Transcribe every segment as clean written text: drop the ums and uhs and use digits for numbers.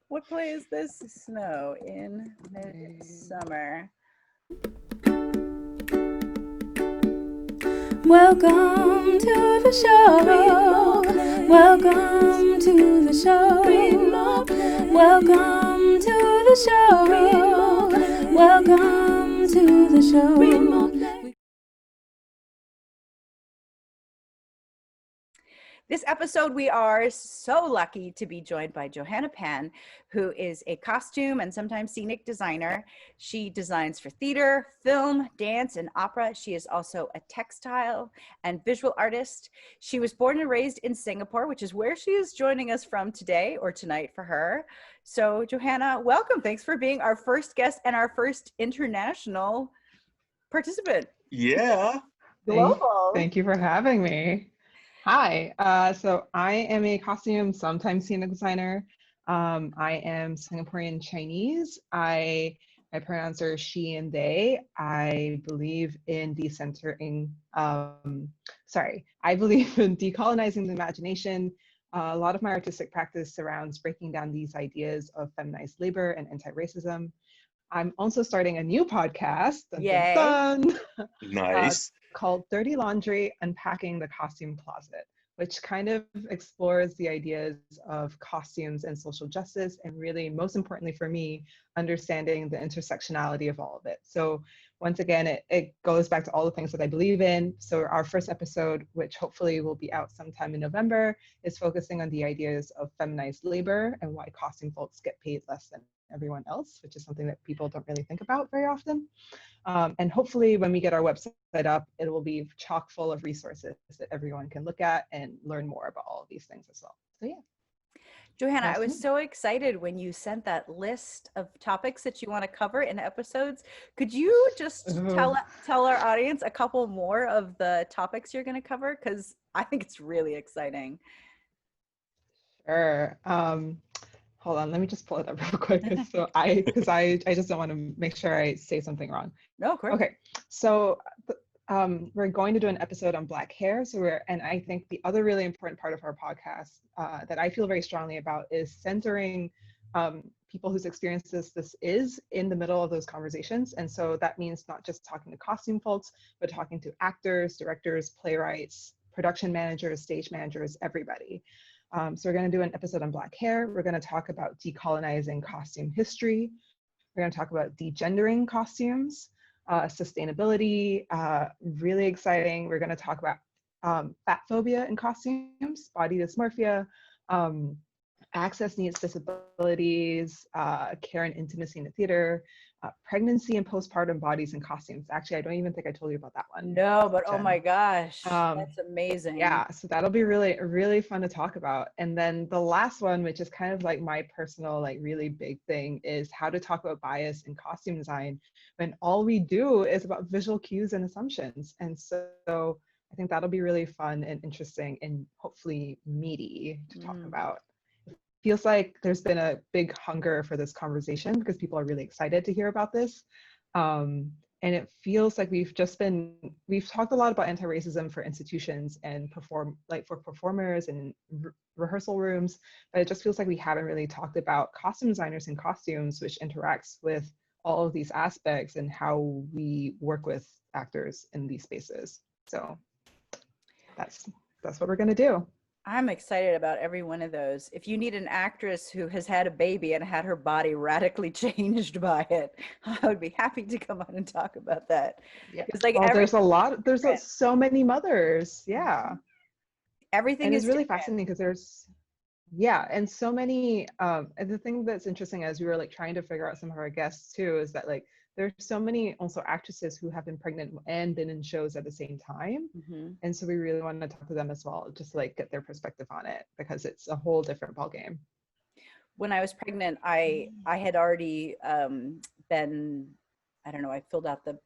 What play is this? Snow in Midsummer. Welcome to the show. Welcome to the show. Welcome to the show. Welcome to the show. This episode, we are so lucky to be joined by Johanna Pan, who is a costume and sometimes scenic designer. She designs for theater, film, dance, and opera. She is also a textile and visual artist. She was born and raised in Singapore, which is where she is joining us from today or tonight for her. So Johanna, welcome. Thanks for being our first guest and our first international participant. Yeah. Global. Thank you for having me. Hi, so I am a costume, sometimes scenic designer. I am Singaporean Chinese. My pronouns are she and they. I believe in decentering, I believe in decolonizing the imagination. A lot of my artistic practice surrounds breaking down these ideas of feminized labor and anti-racism. I'm also starting a new podcast, Yay. Nice. Called Dirty Laundry, Unpacking the Costume Closet, which kind of explores the ideas of costumes and social justice, and really, most importantly for me, understanding the intersectionality of all of it. So once again, it goes back to all the things that I believe in. So our first episode, which hopefully will be out sometime in November, is focusing on the ideas of feminized labor and why costume folks get paid less than everyone else, which is something that people don't really think about very often. And hopefully when we get our website up, it will be chock full of resources that everyone can look at and learn more about all of these things as well. So yeah. Johanna, I was so excited when you sent that list of topics that you want to cover in episodes. Could you just tell our audience a couple more of the topics you're going to cover? Because I think it's really exciting. Sure. Hold on, let me just pull it up real quick. So I just don't want to make sure I say something wrong. No, of course. Okay, so we're going to do an episode on Black hair. And I think the other really important part of our podcast that I feel very strongly about is centering people whose experiences this is in the middle of those conversations. And so that means not just talking to costume folks, but talking to actors, directors, playwrights, production managers, stage managers, everybody. So we're going to do an episode on Black hair. We're going to talk about decolonizing costume history. We're going to talk about degendering costumes, sustainability, really exciting. We're going to talk about fat phobia in costumes, body dysmorphia, access needs, disabilities, care and intimacy in the theater, pregnancy and postpartum bodies and costumes. Actually, I don't even think I told you about that one. No, but oh my gosh, that's amazing. Yeah, so that'll be really, really fun to talk about. And then the last one, which is kind of like my personal, like really big thing, is how to talk about bias in costume design when all we do is about visual cues and assumptions. And so I think that'll be really fun and interesting and hopefully meaty to talk about. Feels like there's been a big hunger for this conversation because people are really excited to hear about this. And it feels like we've talked a lot about anti-racism for institutions and for performers and rehearsal rooms, but it just feels like we haven't really talked about costume designers and costumes, which interacts with all of these aspects and how we work with actors in these spaces. So that's what we're gonna do. I'm excited about every one of those. If you need an actress who has had a baby and had her body radically changed by it, I would be happy to come on and talk about that. Yeah, like there's so many mothers. Yeah, everything is really different. fascinating because there's and so many. And the thing that's interesting as we were like trying to figure out some of our guests too is that like there's so many also actresses who have been pregnant and been in shows at the same time. And so we really want to talk to them as well, just to like get their perspective on it, because it's a whole different ballgame. When I was pregnant, I had already been, I don't know, I filled out I don't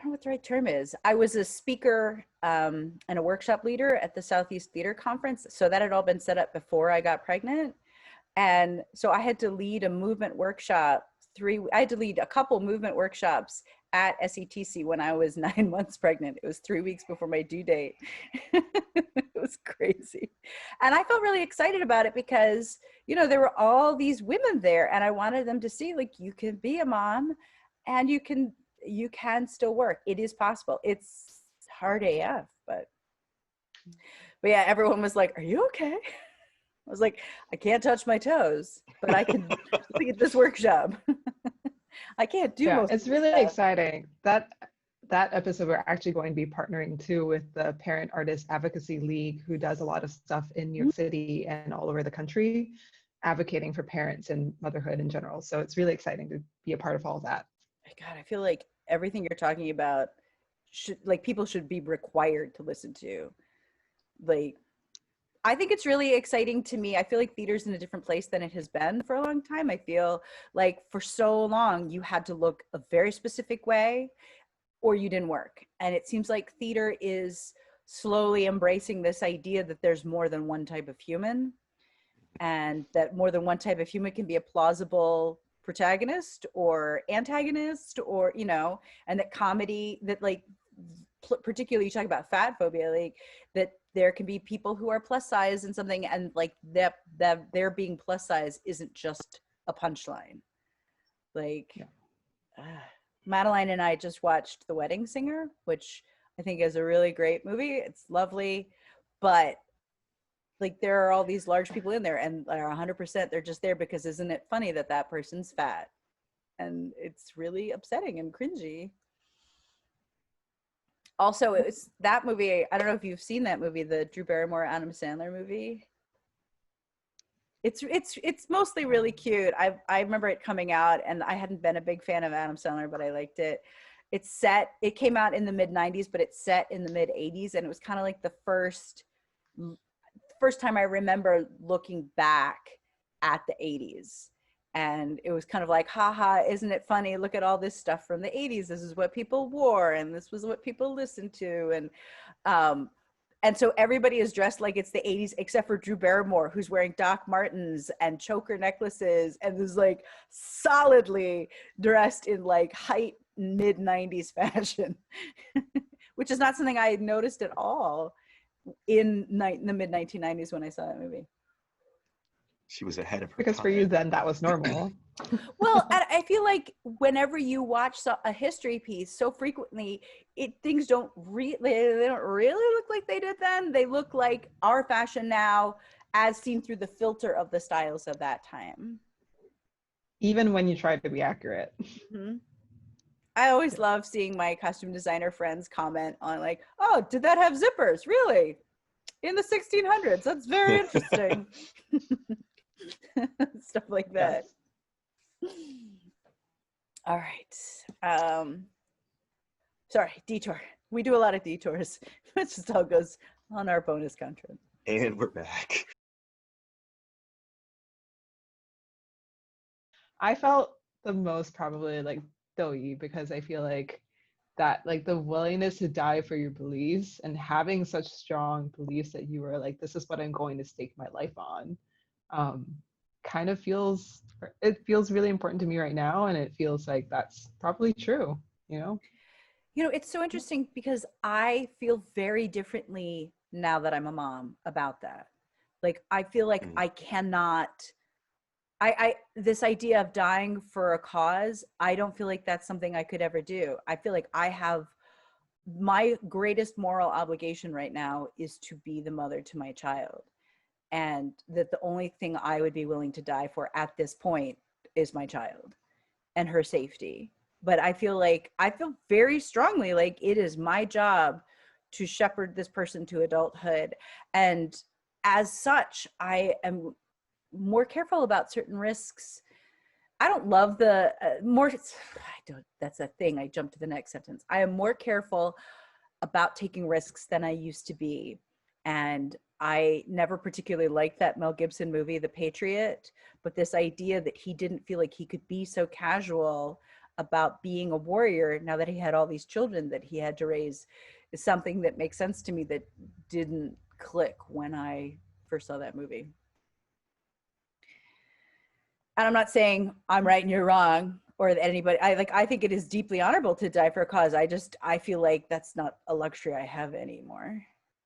know what the right term is. I was a speaker and a workshop leader at the Southeast Theater Conference. So that had all been set up before I got pregnant. And so I had to lead a movement workshop I had to lead a couple movement workshops at SETC when I was 9 months pregnant. It was 3 weeks before my due date. It was crazy. And I felt really excited about it because, you know, there were all these women there and I wanted them to see, like, you can be a mom and you can still work. It is possible. It's hard AF, but yeah, everyone was like, are you okay? I was like, I can't touch my toes, but I can get this workshop. I can't do most it's of really stuff. exciting. That episode, we're actually going to be partnering too with the Parent Artist Advocacy League, who does a lot of stuff in New York City and all over the country, advocating for parents and motherhood in general. So it's really exciting to be a part of all that. God, I feel like everything you're talking about people should be required to listen to. Like, I think it's really exciting to me. I feel like theater's in a different place than it has been for a long time. I feel like for so long you had to look a very specific way or you didn't work. And it seems like theater is slowly embracing this idea that there's more than one type of human, and that more than one type of human can be a plausible protagonist or antagonist, or, you know, and that comedy, that like, particularly you talk about fat phobia, like that there can be people who are plus size and something, and like that their being plus size isn't just a punchline. Like, Madeline and I just watched The Wedding Singer, which I think is a really great movie. It's lovely, but like there are all these large people in there and are 100%, they're just there because isn't it funny that that person's fat? And it's really upsetting and cringy. Also, it's that movie, I don't know if you've seen that movie, the Drew Barrymore, Adam Sandler movie. It's mostly really cute. I remember it coming out, and I hadn't been a big fan of Adam Sandler, but I liked it. It came out in the mid 90s, but it's set in the mid 80s. And it was kind of like the first time I remember looking back at the 80s. And it was kind of like, haha, isn't it funny? Look at all this stuff from the 80s. This is what people wore, and this was what people listened to. And so everybody is dressed like it's the 80s, except for Drew Barrymore, who's wearing Doc Martens and choker necklaces and is like solidly dressed in like height mid 90s fashion, which is not something I had noticed at all in the mid 1990s when I saw that movie. She was ahead of her Because time. for you then that was normal. Well, I feel like whenever you watch a history piece, so frequently things don't really look like they did then. They look like our fashion now, as seen through the filter of the styles of that time. Even when you try to be accurate. Mm-hmm. I always love seeing my costume designer friends comment on like, oh, did that have zippers? Really? In the 1600s? That's very interesting. Stuff like that. Yes. All right. Sorry, detour. We do a lot of detours. That's just how it goes on our bonus content. And we're back. I felt the most probably like Doi, because I feel like that, like the willingness to die for your beliefs and having such strong beliefs that you were like, this is what I'm going to stake my life on, kind of feels really important to me right now. And it feels like that's probably true, you know? You know, it's so interesting because I feel very differently now that I'm a mom about that. Like, I feel like I cannot, this idea of dying for a cause, I don't feel like that's something I could ever do. I feel like I have, my greatest moral obligation right now is to be the mother to my child. And that the only thing I would be willing to die for at this point is my child and her safety. But I feel very strongly like it is my job to shepherd this person to adulthood. And as such, I am more careful about certain risks. I don't love that's a thing. I jumped to the next sentence. I am more careful about taking risks than I used to be. And I never particularly liked that Mel Gibson movie, The Patriot, but this idea that he didn't feel like he could be so casual about being a warrior now that he had all these children that he had to raise is something that makes sense to me that didn't click when I first saw that movie. And I'm not saying I'm right and you're wrong. or that anybody, I think it is deeply honorable to die for a cause. I feel like that's not a luxury I have anymore.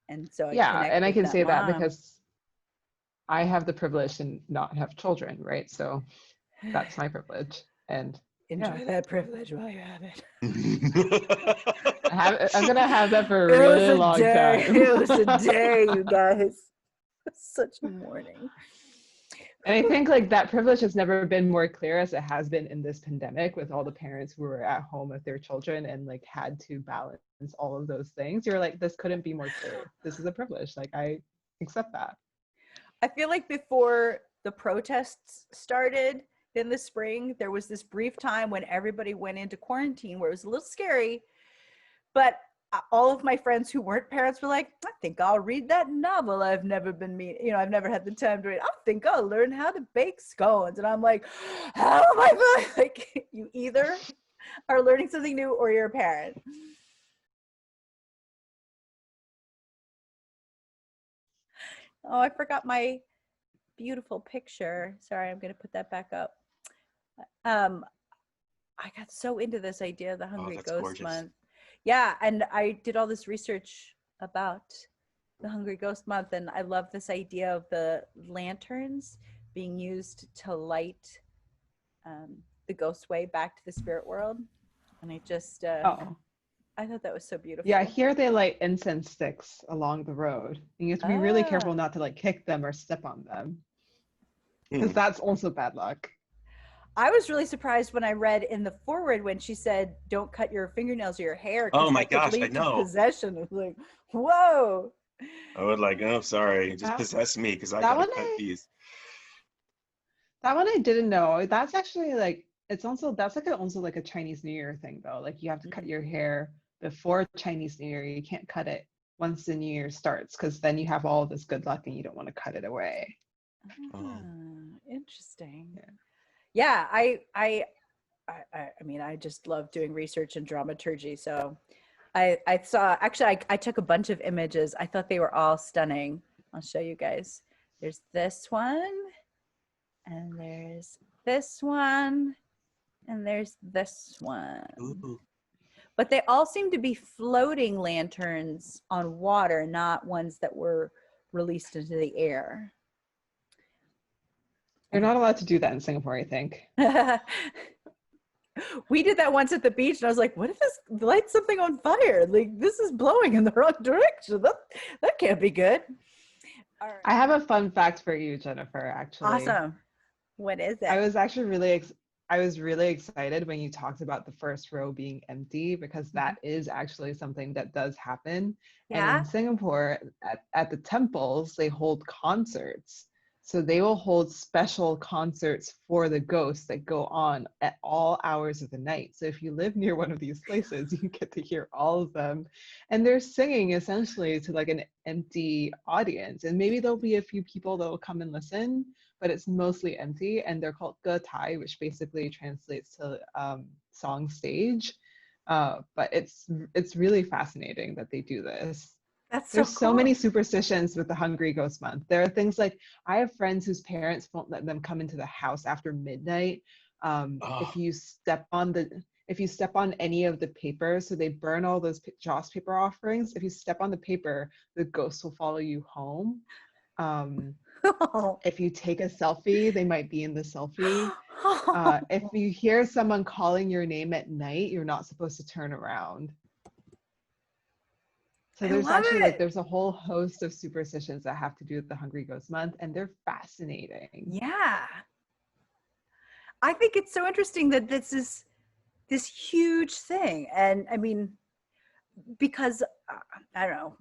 And so I Yeah, connect and I with can that say that mom. because I have the privilege to not have children, right? So that's my privilege. And yeah, Enjoy that privilege while you have it. I'm gonna have that for a It was really a long day. time. It was a day, you guys. Such a morning. And I think like that privilege has never been more clear as it has been in this pandemic with all the parents who were at home with their children and like had to balance all of those things. You're like, this couldn't be more clear. This is a privilege. Like I accept that. I feel like before the protests started in the spring, there was this brief time when everybody went into quarantine where it was a little scary, but all of my friends who weren't parents were like, I think I'll read that novel I've never had the time to read. I think I'll learn how to bake scones. And I'm like, how am I going? Like, you either are learning something new or you're a parent. Oh, I forgot my beautiful picture. Sorry, I'm going to put that back up. I got so into this idea of the Hungry that's Ghost gorgeous. Month. Yeah, and I did all this research about the Hungry Ghost Month, and I love this idea of the lanterns being used to light the ghost way back to the spirit world. And I just, Oh. I thought that was so beautiful. Yeah, here they light incense sticks along the road. And you have to be really careful not to like kick them or step on them. Because that's also bad luck. I was really surprised when I read in the foreword when she said, don't cut your fingernails or your hair. Oh my that could gosh, I lead to know. possession. I was like, whoa. I would like, oh, sorry, just possess me because I that gotta one cut these. That one I didn't know. That's actually like, that's like also like a Chinese New Year thing though. Like you have to cut your hair before Chinese New Year. You can't cut it once the New Year starts because then you have all this good luck and you don't want to cut it away. Interesting. Yeah, I mean, I just love doing research and dramaturgy. So I took a bunch of images. I thought they were all stunning. I'll show you guys. There's this one, and there's this one, and there's this one. Ooh. But they all seem to be floating lanterns on water, not ones that were released into the air. You're not allowed to do that in Singapore, I think. We did that once at the beach, and I was like, what if this lights something on fire? Like, this is blowing in the wrong direction. That can't be good. All right. I have a fun fact for you, Jennifer, actually. Awesome. What is it? I was actually really excited when you talked about the first row being empty because that is actually something that does happen. Yeah? And in Singapore, at the temples, they hold concerts. So they will hold special concerts for the ghosts that go on at all hours of the night. So if you live near one of these places, you get to hear all of them. And they're singing essentially to like an empty audience. And maybe there'll be a few people that will come and listen, but it's mostly empty. And they're called ge tai, which basically translates to song stage. But it's really fascinating that they do this. That's There's so cool. so many superstitions with the Hungry Ghost Month. There are things like I have friends whose parents won't let them come into the house after midnight. If you step on any of the paper, so they burn all those joss paper offerings. If you step on the paper, the ghosts will follow you home. If you take a selfie, they might be in the selfie. If you hear someone calling your name at night, you're not supposed to turn around. So there's actually like there's a whole host of superstitions that have to do with the Hungry Ghost Month, and they're fascinating. Yeah. I think it's so interesting that this is this huge thing. And I mean, because I don't know,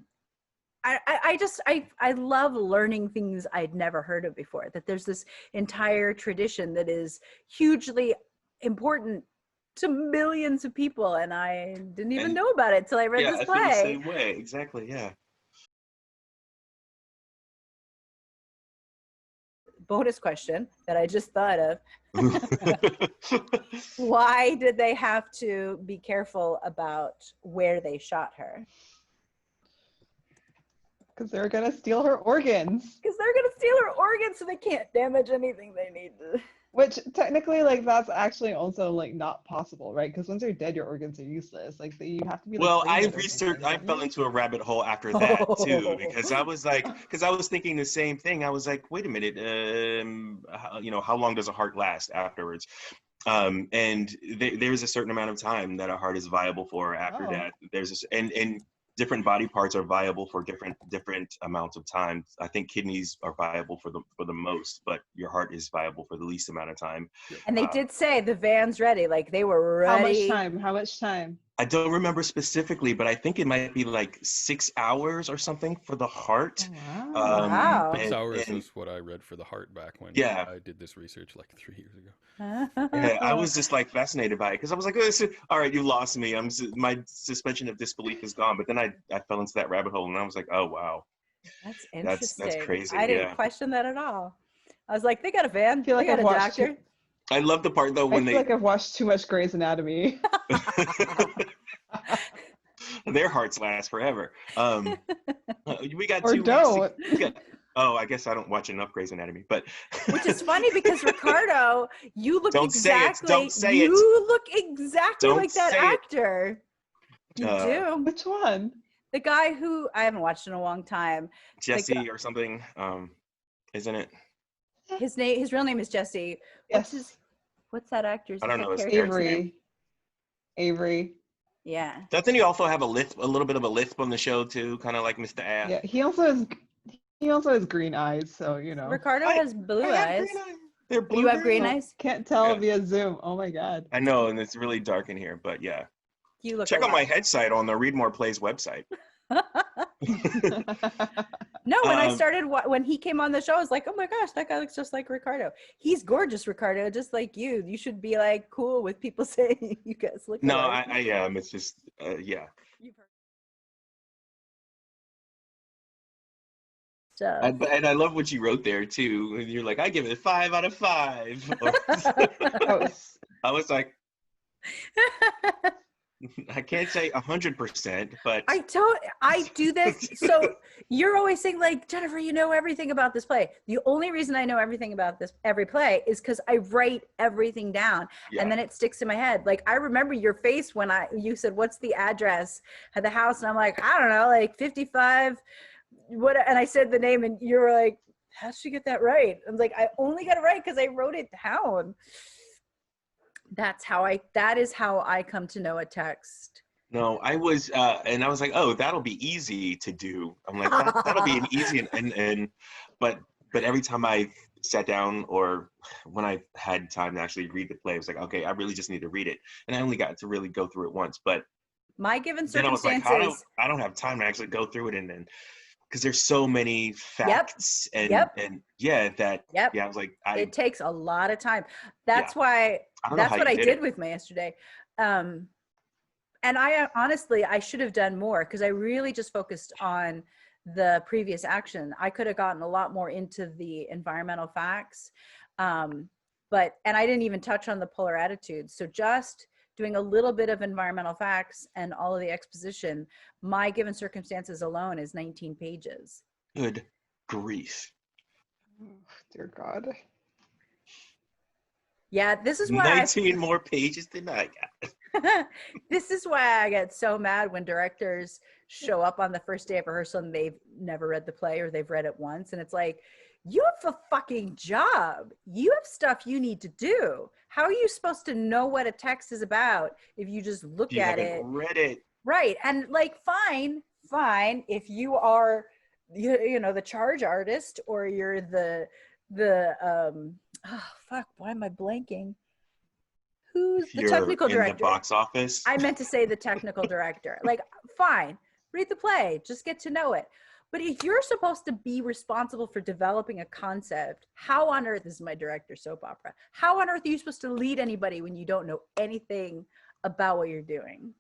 I love learning things I'd never heard of before, that there's this entire tradition that is hugely important to millions of people, and I didn't even know about it till I read this play. I feel the same way. Exactly, yeah. Bonus question that I just thought of. Why did they have to be careful about where they shot her? Because they're gonna steal her organs. Because they're gonna steal her organs, so they can't damage anything they need to. Which technically, like, that's actually also like not possible, right? Because once you're dead, your organs are useless. Like, you have to be like Well, I cremated or researched, something, I don't fell you? into a rabbit hole after that too, because I was like, because I was thinking the same thing. I was like, wait a minute, how long does a heart last afterwards? And there's a certain amount of time that a heart is viable for after Oh, death. And different body parts are viable for different amounts of time. I think kidneys are viable for the most, but your heart is viable for the least amount of time. And they Uh, did say the van's ready. Like they were how much ready. time? How much time? I don't remember specifically, but I think it might be like 6 hours or something for the heart. Oh, wow. Wow. 6 hours And was what I read for the heart back when yeah, I did this research like 3 years ago. yeah, I was just like fascinated by it because I was like, oh, all right, you lost me. My suspension of disbelief is gone. But then I fell into that rabbit hole and I was like, oh wow, That's that's interesting. crazy. I didn't Yeah, question that at all. I was like, they got a van, I feel they like got I've a watched too. doctor. I love the part though I when feel like I've watched too much Grey's Anatomy. their hearts last forever. We got Or 2 weeks. don't. Oh, I guess I don't watch enough Grey's Anatomy, but Which is funny because Ricardo, you look don't say it. exactly Don't say you it. look exactly Don't like that say it. actor. You do. Which one? The guy who I haven't watched in a long time. Jesse or something, isn't it? His real name is Jesse. Yes. What's that actor's? I don't know his character's name? Avery. Avery. Yeah. Doesn't he also have a little bit of a lisp on the show too, kind of like Mr. Ass? Yeah, he also has green eyes, so you know. Ricardo has blue I have eyes. green eyes. They're blue. You have green eyes? Can't tell Yeah. via Zoom. Oh my god. I know, and it's really dark in here, but yeah. You look Check out my alike. head site on the Read More Plays website. No, when I Um, started, when he came on the show, I was like, oh my gosh, that guy looks just like Ricardo. He's gorgeous, Ricardo, just like you. You should be like cool with people saying you guys look No, alike. I am. It's just, yeah. You've heard stuff. And I love what you wrote there too. And you're like, I give it 5 out of 5. Oh, I was like, I can't say 100%, but I do this. So you're always saying like, Jennifer, you know everything about this play. The only reason I know everything about every play is because I write everything down yeah. and then it sticks in my head. Like I remember your face when you said, what's the address of the house? And I'm like, I don't know, like 55, what? And I said the name and you were like, how'd she get that right? I was like, I only got it right because I wrote it down. That is how I come to know a text. No, I was, and I was like, oh, that'll be easy to do. I'm like, that'll be an easy, but every time I sat down or when I had time to actually read the play, I was like, okay, I really just need to read it. And I only got to really go through it once, but My given then I was like, circumstances. I don't have time to actually go through it. And then, because there's so many facts and yeah, Yep. I was like, It takes a lot of time. That's why, I don't know that's how what you I did did it. with my yesterday. And I honestly, I should have done more because I really just focused on the previous action. I could have gotten a lot more into the environmental facts. And I didn't even touch on the polar attitudes. So just doing a little bit of environmental facts and all of the exposition, my given circumstances alone is 19 pages. Good grief. dear God. Yeah, this is why 19 more pages than I got. this is why I get so mad when directors show up on the first day of rehearsal and they've never read the play or they've read it once. And it's like, you have a fucking job. You have stuff you need to do. How are you supposed to know what a text is about if you just look You at haven't it? read it. Right. And like, fine. If you are, you know, the charge artist or you're why am I blanking? Who's the You're technical in director? the box office. I meant to say the technical director. Like, fine, read the play, just get to know it. But if you're supposed to be responsible for developing a concept, how on earth is my director soap opera? How on earth are you supposed to lead anybody when you don't know anything about what you're doing?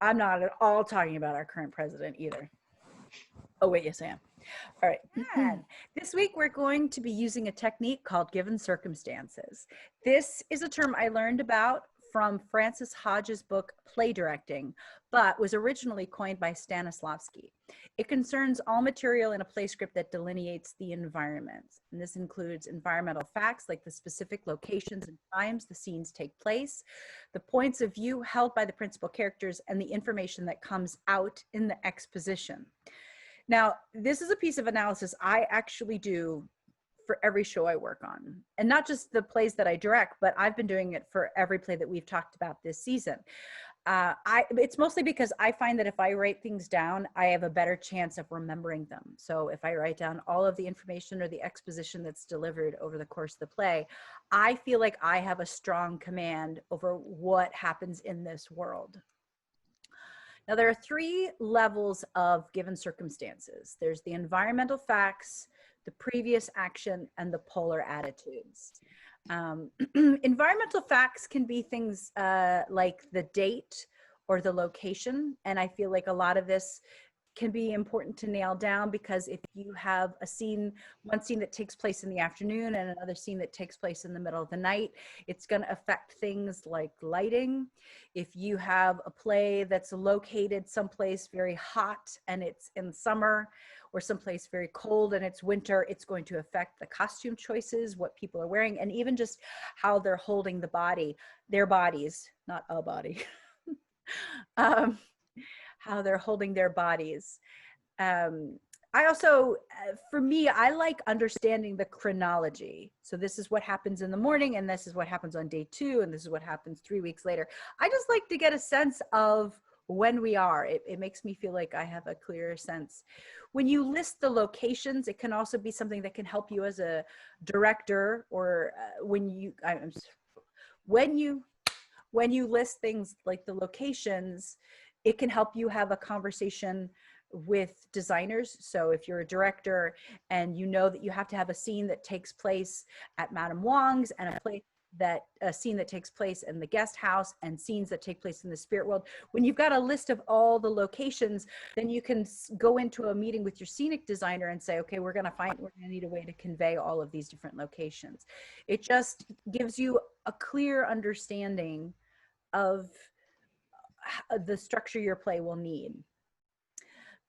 I'm not at all talking about our current president either. Oh, wait, yes, I am. All right. And this week, we're going to be using a technique called given circumstances. This is a term I learned about from Frances Hodge's book, Play Directing, but was originally coined by Stanislavski. It concerns all material in a play script that delineates the environment. And this includes environmental facts like the specific locations and times the scenes take place, the points of view held by the principal characters, and the information that comes out in the exposition. Now, this is a piece of analysis I actually do for every show I work on, and not just the plays that I direct, but I've been doing it for every play that we've talked about this season. It's mostly because I find that if I write things down, I have a better chance of remembering them. So if I write down all of the information or the exposition that's delivered over the course of the play, I feel like I have a strong command over what happens in this world. Now, there are 3 levels of given circumstances. There's the environmental facts, the previous action, and the polar attitudes. Environmental facts can be things like the date or the location. And I feel like a lot of this can be important to nail down, because if you have a scene, one scene that takes place in the afternoon and another scene that takes place in the middle of the night, it's going to affect things like lighting. If you have a play that's located someplace very hot and it's in summer, or someplace very cold and it's winter, it's going to affect the costume choices, what people are wearing, and even just how they're holding the body, their bodies, not a body. How they're holding their bodies. I also, for me, I like understanding the chronology. So this is what happens in the morning, and this is what happens on day 2, and this is what happens 3 weeks later. I just like to get a sense of when we are. It makes me feel like I have a clearer sense. When you list the locations, it can also be something that can help you as a director, or when you list things like the locations, it can help you have a conversation with designers. So if you're a director and you know that you have to have a scene that takes place at Madame Wong's, and a scene that takes place in the guest house, and scenes that take place in the spirit world, when you've got a list of all the locations, then you can go into a meeting with your scenic designer and say, okay, we're going to need a way to convey all of these different locations. It just gives you a clear understanding of the structure your play will need.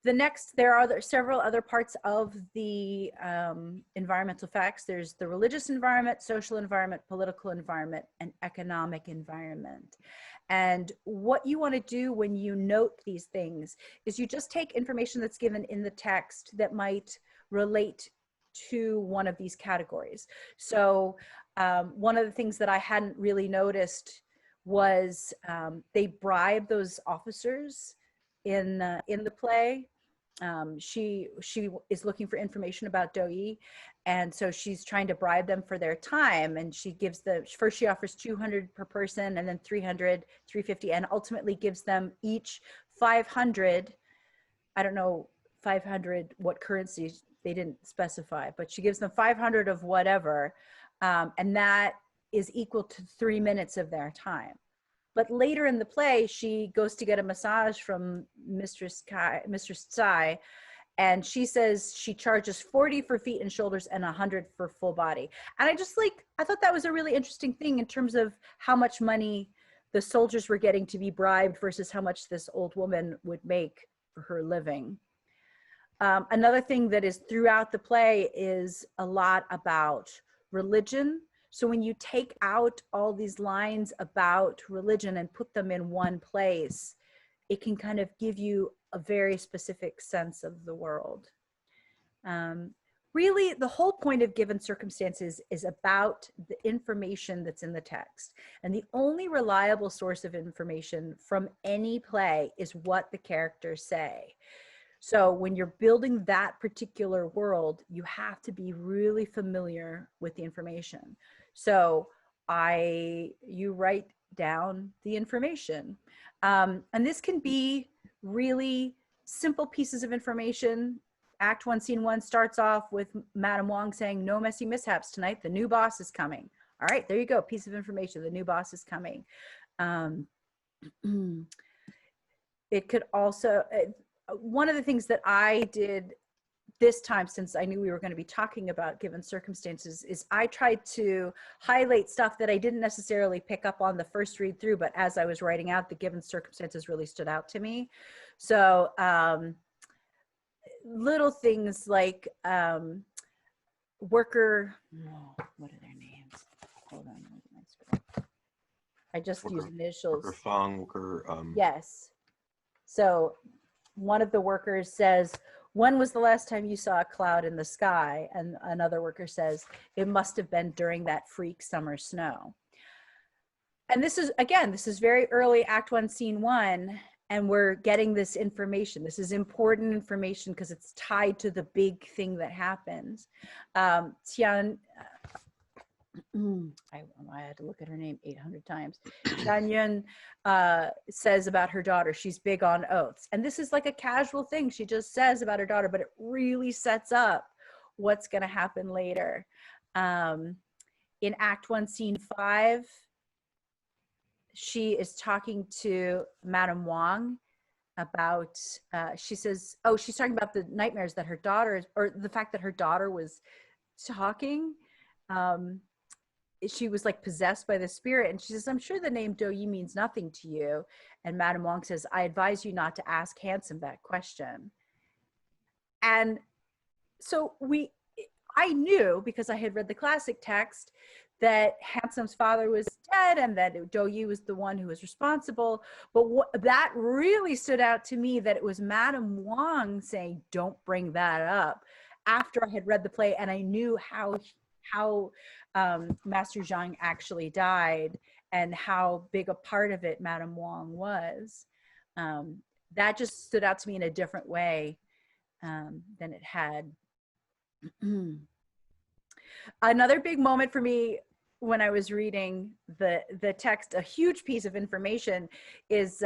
There are several other parts of the environmental facts. There's the religious environment, social environment, political environment, and economic environment. And what you want to do when you note these things is you just take information that's given in the text that might relate to one of these categories. So one of the things that I hadn't really noticed was they bribe those officers in the play. She is looking for information about Doi, and so she's trying to bribe them for their time, and she offers 200 per person, and then 300, 350, and ultimately gives them each 500. I don't know 500 what currencies, they didn't specify, but she gives them 500 of whatever, and that is equal to 3 minutes of their time. But later in the play, she goes to get a massage from Mistress Tsai, and she says she charges 40 for feet and shoulders and 100 for full body. And I thought that was a really interesting thing in terms of how much money the soldiers were getting to be bribed versus how much this old woman would make for her living. Another thing that is throughout the play is a lot about religion. So when you take out all these lines about religion and put them in one place, it can kind of give you a very specific sense of the world. Really, the whole point of given circumstances is about the information that's in the text. And the only reliable source of information from any play is what the characters say. So when you're building that particular world, you have to be really familiar with the information. So you write down the information. And this can be really simple pieces of information. Act 1, Scene 1 starts off with Madame Wong saying, "No messy mishaps tonight. The new boss is coming." All right, there you go. Piece of information. The new boss is coming. It could also, one of the things that I did this time, since I knew we were going to be talking about given circumstances, is I tried to highlight stuff that I didn't necessarily pick up on the first read through, but as I was writing out, the given circumstances really stood out to me. So little things like worker, what are their names? Hold on, look at my screen. I just used initials. Worker Fong, worker. Yes. So one of the workers says, "When was the last time you saw a cloud in the sky?" And another worker says, "It must have been during that freak summer snow." And this is, again, this is very early Act 1, Scene 1, and we're getting this information. This is important information because it's tied to the big thing that happens. Tian, I had to look at her name 800 times. Tian Yun says about her daughter, she's big on oaths. And this is like a casual thing she just says about her daughter, but it really sets up what's going to happen later. In Act 1, Scene 5, she is talking to Madame Wang about, she says, oh, she's talking about the nightmares that her daughter, or the fact that her daughter was talking. She was like possessed by the spirit, and she says, "I'm sure the name Do Yi means nothing to you." And Madame Wang says, "I advise you not to ask Handsome that question." And so I knew, because I had read the classic text, that Handsome's father was dead and that Do Yi was the one who was responsible. But that really stood out to me, that it was Madame Wang saying, "Don't bring that up," after I had read the play and I knew how Master Zhang actually died and how big a part of it Madame Wang was. That just stood out to me in a different way than it had. Another big moment for me when I was reading the text, a huge piece of information, is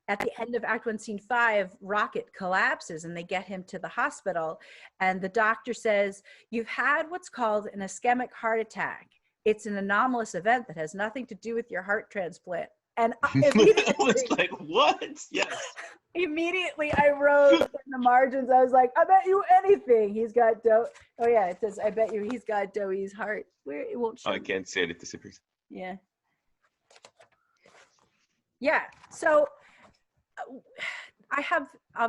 at the end of Act 1, Scene 5, Rocket collapses and they get him to the hospital. And the doctor says, "You've had what's called an ischemic heart attack. It's an anomalous event that has nothing to do with your heart transplant." And I was like, what? Yes. Immediately I wrote in the margins, I was like, "I bet you anything he's got Do." Oh yeah, it says, "I bet you he's got Do Yi's heart." Where it won't show. I can't say it. It disappears. Yeah. Yeah. So I have a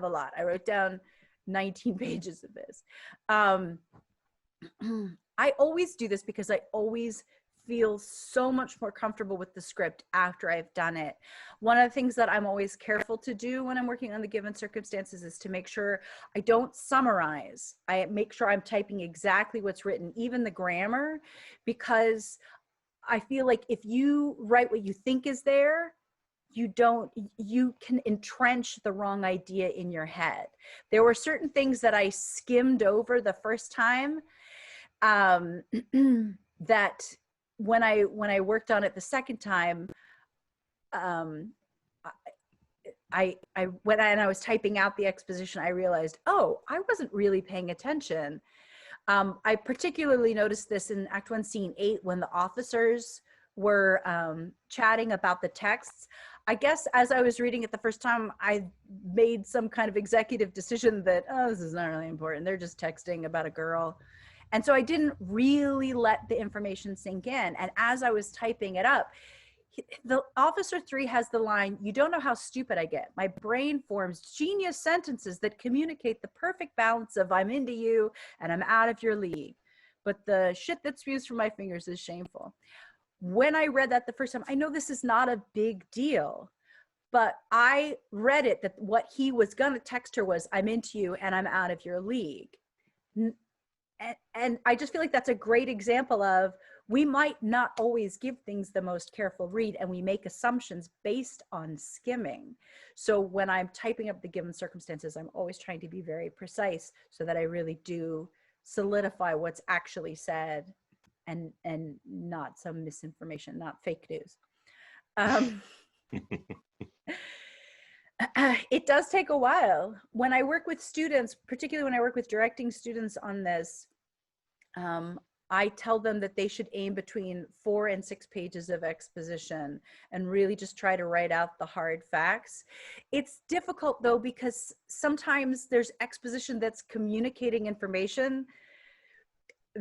lot. I wrote down 19 pages of this. I always do this because I always feel so much more comfortable with the script after I've done it. One of the things that I'm always careful to do when I'm working on the given circumstances is to make sure I don't summarize. I make sure I'm typing exactly what's written, even the grammar, because I feel like if you write what you think is there, you can entrench the wrong idea in your head. There were certain things that I skimmed over the first time that when I worked on it the second time, I when I was typing out the exposition, I realized, oh, I wasn't really paying attention. I particularly noticed this in Act 1, Scene 8, when the officers were chatting about the texts. I guess as I was reading it the first time, I made some kind of executive decision that, oh, this is not really important. They're just texting about a girl. And so I didn't really let the information sink in. And as I was typing it up, the Officer 3 has the line, "You don't know how stupid I get. My brain forms genius sentences that communicate the perfect balance of I'm into you and I'm out of your league. But the shit that spews from my fingers is shameful." When I read that the first time, I know this is not a big deal, but I read it that what he was going to text her was, "I'm into you and I'm out of your league." And I just feel like that's a great example of, we might not always give things the most careful read, and we make assumptions based on skimming. So when I'm typing up the given circumstances, I'm always trying to be very precise so that I really do solidify what's actually said, and not some misinformation, not fake news. It does take a while. When I work with students, particularly when I work with directing students on this, I tell them that they should aim between 4 and 6 pages of exposition and really just try to write out the hard facts. It's difficult though, because sometimes there's exposition that's communicating information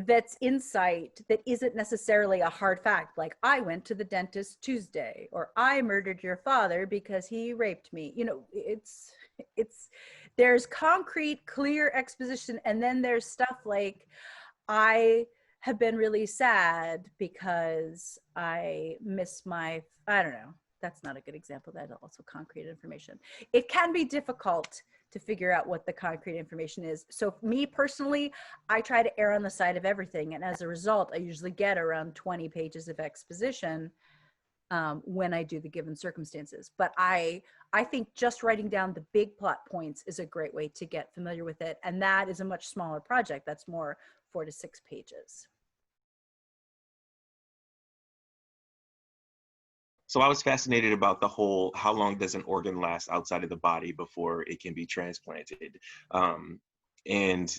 that's insight that isn't necessarily a hard fact, like I went to the dentist Tuesday, or I murdered your father because he raped me. You know, it's there's concrete, clear exposition, and then there's stuff like, I have been really sad because I miss my, I don't know, that's not a good example. That's also concrete information. It can be difficult to figure out what the concrete information is. So for me personally, I try to err on the side of everything. And as a result, I usually get around 20 pages of exposition when I do the given circumstances. But I think just writing down the big plot points is a great way to get familiar with it. And that is a much smaller project. That's more 4 to 6 pages. So I was fascinated about the whole, how long does an organ last outside of the body before it can be transplanted? And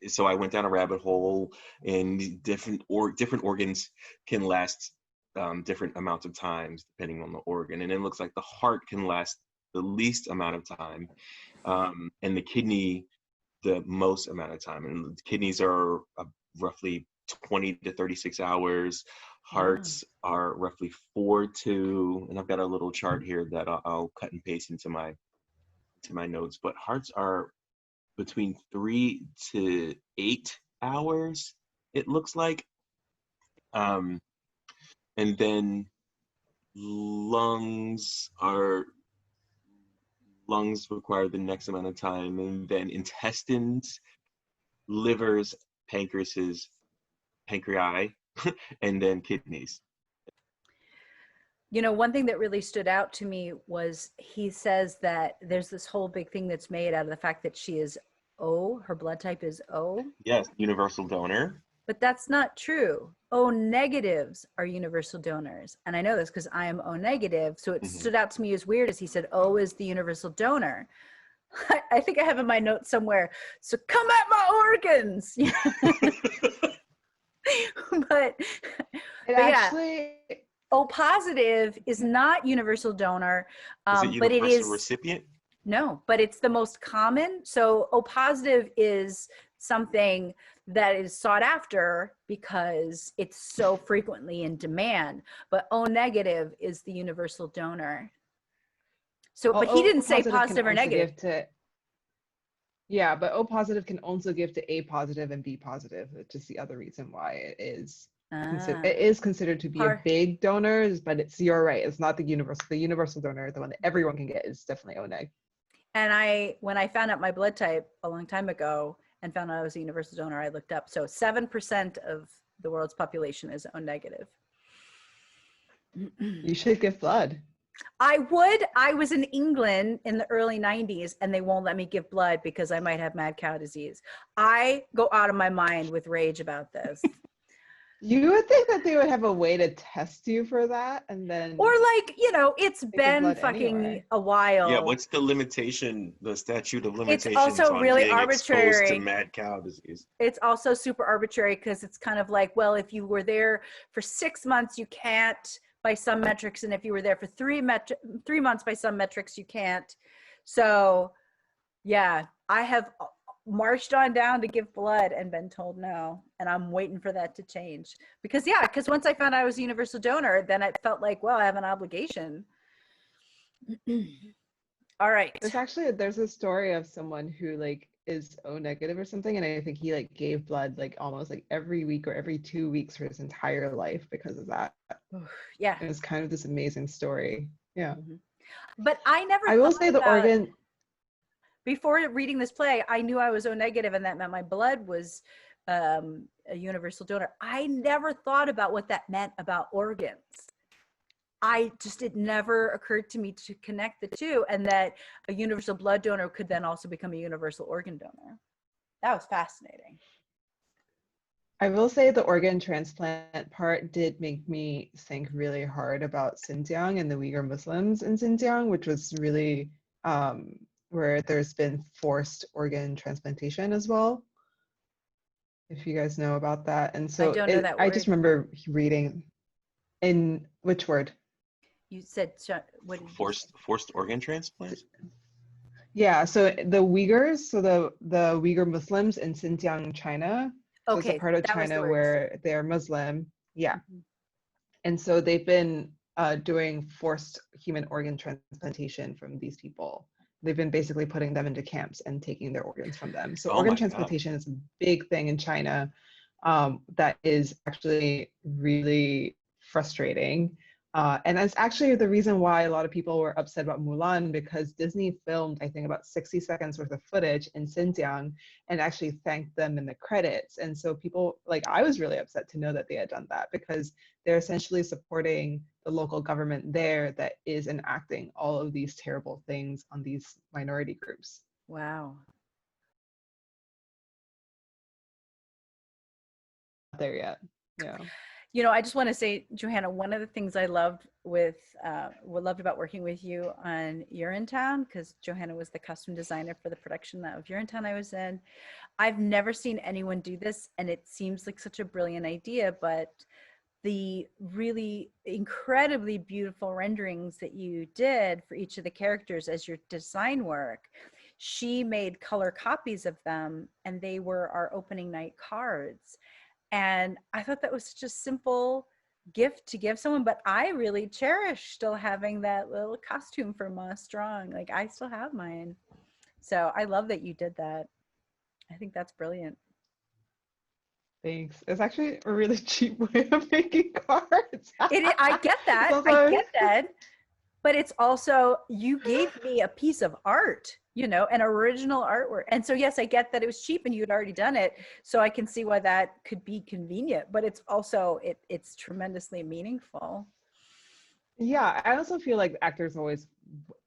so I went down a rabbit hole, and different organs can last different amounts of times depending on the organ. And it looks like the heart can last the least amount of time, and the kidney the most amount of time. And the kidneys are roughly 20 to 36 hours. Hearts are roughly 4 to, and I've got a little chart here that I'll cut and paste into my notes, but hearts are between 3 to 8 hours, it looks like. And then lungs require the next amount of time, and then intestines, livers, pancreas, and then kidneys. You know, one thing that really stood out to me was he says that there's this whole big thing that's made out of the fact that she is O, her blood type is O. Yes, universal donor. But that's not true. O negatives are universal donors. And I know this because I am O negative. So it stood out to me as weird as he said, O is the universal donor. I think I have in my notes somewhere, so come at my organs. but actually, yeah, O positive is not universal donor, is it but it is recipient? No, but it's the most common. So O positive is something that is sought after because it's so frequently in demand, but O negative is the universal donor. So, but he didn't say positive or negative. Yeah, but O positive can also give to A positive and B positive, which is the other reason why it is considered to be a big donor, but you're right, it's not the universal donor, the one that everyone can get, is definitely O neg. And when I found out my blood type a long time ago and found out I was a universal donor, I looked up. So 7% of the world's population is O negative. You should give blood. I would. I was in England in the early 90s and they won't let me give blood because I might have mad cow disease. I go out of my mind with rage about this. You would think that they would have a way to test you for that, and then, or like, you know, it's been fucking anyway. a while. Yeah, what's the limitation, the statute of limitations? It's also on really being arbitrary. Exposed to mad cow disease. It's also super arbitrary because it's kind of like, well, if you were there for 6 months, you can't by some metrics, and if you were there for 3 months by some metrics, you can't. So yeah, I have marched on down to give blood and been told no, and I'm waiting for that to change because once I found out I was a universal donor, then it felt like, well, I have an obligation. All right, there's a story of someone who like is O negative or something, and I think he like gave blood like almost like every week or every 2 weeks for his entire life because of that. Yeah, it was kind of this amazing story. Yeah. But I will say the organ. Before reading this play, I knew I was O negative, and that meant my blood was a universal donor. I never thought about what that meant about organs. It never occurred to me to connect the two, and that a universal blood donor could then also become a universal organ donor. That was fascinating. I will say the organ transplant part did make me think really hard about Xinjiang and the Uyghur Muslims in Xinjiang, which was really where there's been forced organ transplantation as well. if you guys know about that. And I so don't know that I just word. remember reading in which word? You said, what did you say? Forced organ transplants. Yeah, so the Uyghurs, so the Uyghur Muslims in Xinjiang, China. So it's a Okay, part of that was the China word. where they're Muslim. Yeah. Mhm. And so they've been doing forced human organ transplantation from these people. They've been basically putting them into camps and taking their organs from them. So Oh organ my God. transplantation is a big thing in China, that is actually really frustrating. And that's actually the reason why a lot of people were upset about Mulan, because Disney filmed, I think, about 60 seconds worth of footage in Xinjiang and actually thanked them in the credits. And so people, like, I was really upset to know that they had done that, because they're essentially supporting the local government there that is enacting all of these terrible things on these minority groups. Wow. Not there yet. Yeah. You know, I just want to say, Johanna, one of the things I loved what loved about working with you on Urinetown, because Johanna was the costume designer for the production of Urinetown I was in. I've never seen anyone do this, and it seems like such a brilliant idea, but the really incredibly beautiful renderings that you did for each of the characters as your design work, she made color copies of them, and they were our opening night cards. And I thought that was such a simple gift to give someone, but I really cherish still having that little costume for Ma Strong. Like, I still have mine. So I love that you did that. I think that's brilliant. Thanks. It's actually a really cheap way of making cards. I get It's that. I also, get that. But it's also, you gave me a piece of art, you know, an original artwork. And so, yes, I get that it was cheap and you'd already done it. So I can see why that could be convenient, but it's also, it's tremendously meaningful. yeah, I also feel like actors always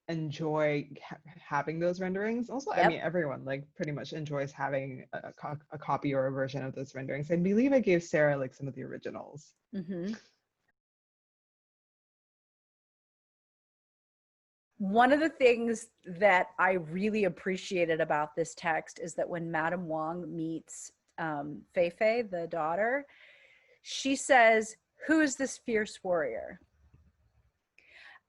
enjoy having those renderings. Also, I Yep. mean, everyone like pretty much enjoys having a copy or a version of those renderings. I believe I gave Sarah like some of the originals. Mm-hmm. One of the things that I really appreciated about this text is that when Madame Wong meets Fei Fei, the daughter, she says, "Who is this fierce warrior?"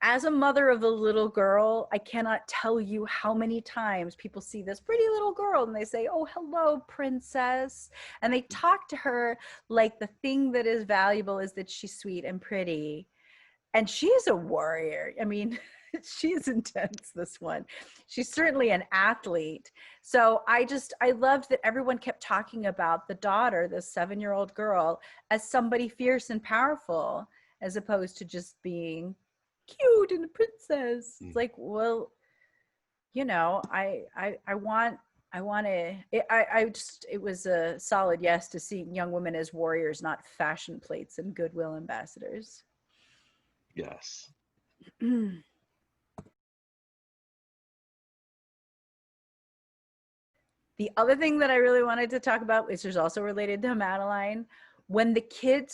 As a mother of a little girl, I cannot tell you how many times people see this pretty little girl and they say, "Oh, hello, princess." And they talk to her like the thing that is valuable is that she's sweet and pretty. And she is a warrior. I mean, she is intense, this one. She's certainly an athlete. So I loved that everyone kept talking about the daughter, the 7-year-old girl, as somebody fierce and powerful, as opposed to just being cute and a princess. It's like, well, you know, it was a solid yes to seeing young women as warriors, not fashion plates and goodwill ambassadors. Yes. The other thing that I really wanted to talk about, which is also related to Madeline, when the kid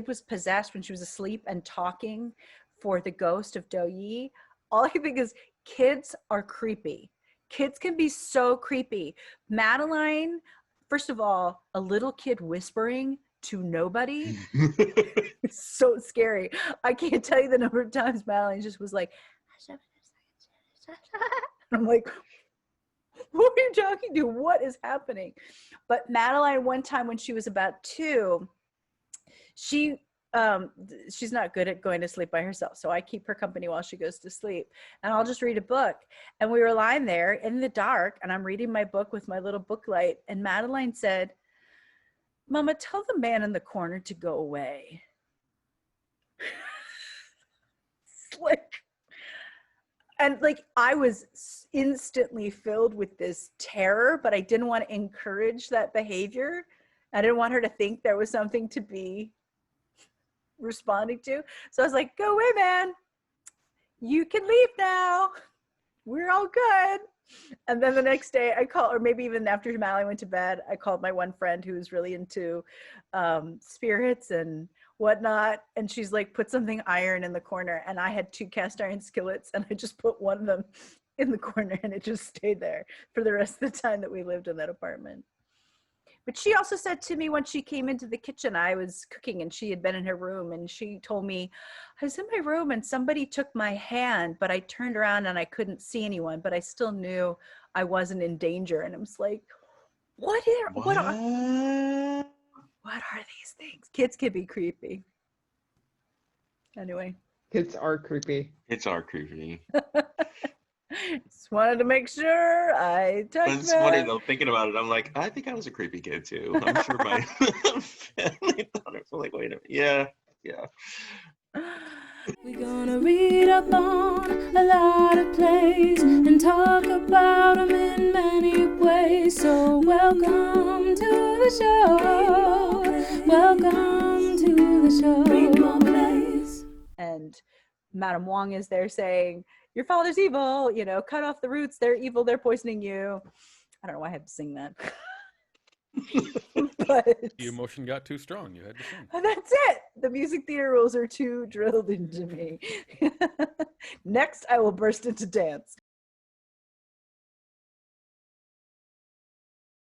was possessed, when she was asleep and talking for the ghost of Do Yi, all I think is kids are creepy. Kids can be so creepy. Madeline, first of all, a little kid whispering to nobody is so scary. I can't tell you the number of times Madeline just was like, I'm like, who are you talking to? What is happening? But Madeline, one time when she was about 2, she she's not good at going to sleep by herself, so I keep her company while she goes to sleep, and I'll just read a book. And we were lying there in the dark, and I'm reading my book with my little book light, and Madeline said, "Mama, tell the man in the corner to go away." Like, and like, I was instantly filled with this terror, but I didn't want to encourage that behavior. I didn't want her to think there was something to be responding to. So I was like, "Go away, man. You can leave now. We're all good." And then the next day I called, or maybe even after Madeline went to bed, I called my one friend who was really into spirits and whatnot. And she's like, "Put something iron in the corner." And I had 2 cast iron skillets, and I just put one of them in the corner, and it just stayed there for the rest of the time that we lived in that apartment. But she also said to me when she came into the kitchen, I was cooking and she had been in her room, and she told me, I was in my room and somebody took my hand, but I turned around and I couldn't see anyone, but I still knew I wasn't in danger. And I was like, what are these things? Kids can be creepy. Anyway. Kids are creepy. It's our creepy. Just wanted to make sure I But touched it's funny that. though, thinking about it, I'm like, I think I was a creepy kid too. I'm sure my family thought it. I'm like, wait a minute. Yeah. We're gonna read up on a lot of plays and talk about them in many ways. So welcome to the show. Welcome to the show. Read more plays. And Madame Wong is there saying, your father's evil, cut off the roots, they're evil, they're poisoning you. I don't know why I had to sing that. But The emotion got too strong. You had to sing. that's it. The music theater rules are too drilled into me. Next, I will burst into dance.